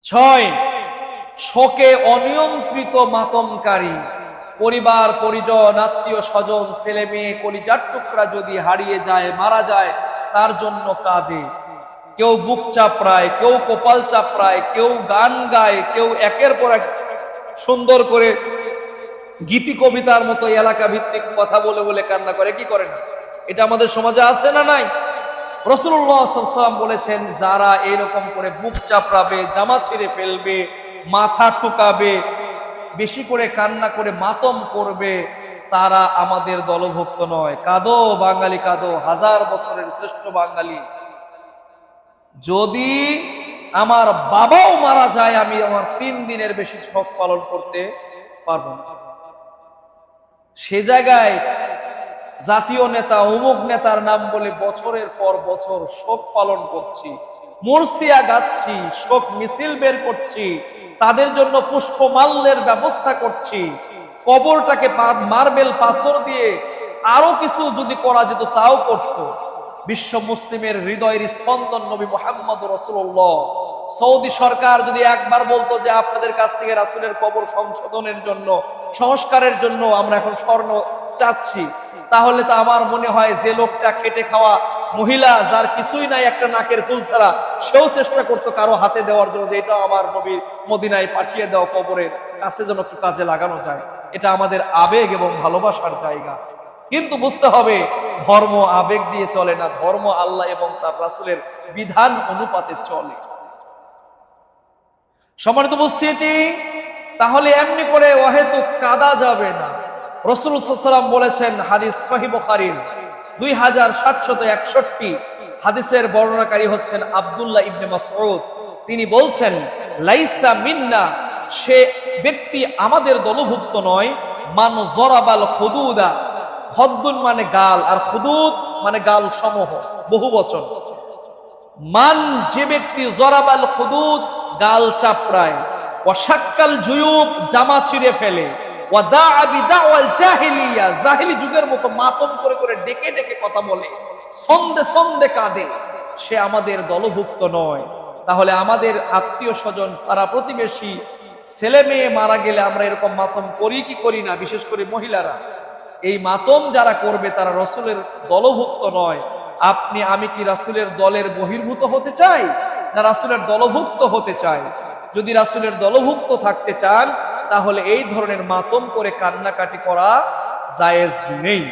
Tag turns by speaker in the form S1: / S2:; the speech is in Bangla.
S1: ছয়, শোকে অনিয়ন্ত্রিত মাতমকারী। পরিবার পরিজন আত্মীয় স্বজন ছেলে মেয়ে কলিজার টুকরা যদি হারিয়ে যায় মারা যায় তার জন্য কাঁদে। কেউ বুক চাপড়ায়, কেউ কপাল চাপড়ায়, কেউ গান গায়, কেউ একের পর এক সুন্দর করে গীতি কবিতার মতো এলাকা ভিত্তিক কথা বলে বলে কান্না করে। কি করে না? এটা আমাদের সমাজে আছে না নাই? রাসূলুল্লাহ সাল্লাল্লাহু আলাইহি ওয়াসাল্লাম বলেছেন, যারা এরকম করে বুক চাপড়াবে, জামা ছিঁড়ে ফেলবে, মাথা ঠুকাবে, বেশি করে কান্না করে মাতম করবে, তারা আমাদের দলভুক্ত নয়। কাঁদো বাঙালি কাঁদো, হাজার বছরের শ্রেষ্ঠ বাঙালি। যদি আমার বাবাও মারা যায় আমি আমার 3 দিনের বেশি শোক পালন করতে পারবো না। সে জায়গায় জাতীয় নেতা অমুক নেতার নাম বলে বছরের পর বছর শোক পালন করছি, মুরসিয়া গাচ্ছি, শোক মিছিল বের করছি, তাদের জন্য পুষ্পমাল্যের ব্যবস্থা করছি, কবরটাকে মার্বেল পাথর দিয়ে আরো কিছু যদি করা যেত তাও করত। বিশ্ব মুসলিমের হৃদয়ের স্পন্দন নবী মুহাম্মদ রাসূলুল্লাহ। সৌদি সরকার যদি একবার বলতো যে আপনাদের কাছ থেকে রাসূলের কবর সংশোধনের জন্য, সংস্কারের জন্য আমরা এখন স্বর্ণ চাচ্ছি, তাহলে তো আমার মনে হয় যে লোকটা খেটে খাওয়া মহিলা, যার কিছুই নাই একটা নাকের ফুল ছাড়া, সেও চেষ্টা করতো কারো হাতে দেওয়ার জন্য যে এটা আমার নবীর মদিনায় পাঠিয়ে দেওয়া কবরের কাছে যেন একটু কাজে লাগানো যায়। এটা আমাদের আবেগ এবং ভালোবাসার জায়গা। কিন্তু বুঝতে হবে, ধর্ম আবেগ দিয়ে চলে না, ধর্ম আল্লাহ এবং তার রাসূলের বিধান অনুপাতে চলে। সম্মানিত উপস্থিতি, তাহলে এমনি করে অহেতুক কাঁদা যাবে না। রাসূল সাল্লাল্লাহু আলাইহি ওয়াসাল্লাম বলেছেন, হাদিস সহিহ বুখারীর 2761 হাদিসের বর্ণনাকারী হচ্ছেন আব্দুল্লাহ ইবনে মাসউদ। তিনি বলছেন, লাইসা মিন্না, সে ব্যক্তি আমাদের দলভুক্ত নয়, মান জরাবাল খুদুদা, খদ্দুন মানে গাল, আর খুদুদ মানে গাল সমূহ, বহু বচন। মান, যে ব্যক্তি জরাবাল খুদুদ, গাল চাপড়ায়, ওয়া শাক্কাল জুয়ুব, জামা ছিঁড়ে ফেলে, ওয়া দাআ বিদাওয়াল জাহিলিয়া, জাহিলি যুগের মতো মাতম করে করে ডেকে ডেকে কথা বলে, ছন্দে ছন্দে কাঁদে, সে আমাদের দলভুক্ত নয়। তাহলে আমাদের আত্মীয় স্বজন, পাড়া প্রতিবেশী, ছেলে মেয়ে মারা গেলে আমরা এরকম মাতম করি কি করি না? বিশেষ করে মহিলারা এই মাতম যারা করবে তারা রাসূলের দলভুক্ত নয়। আপনি আমি কি রাসূলের দলের বহির্ভূত হতে চাই, না রাসূলের দলভুক্ত হতে চাই? যদি রাসূলের দলভুক্ত থাকতে চান তাহলে এই ধরনের মাতম করে কান্নাকাটি করা জায়েজ নেই।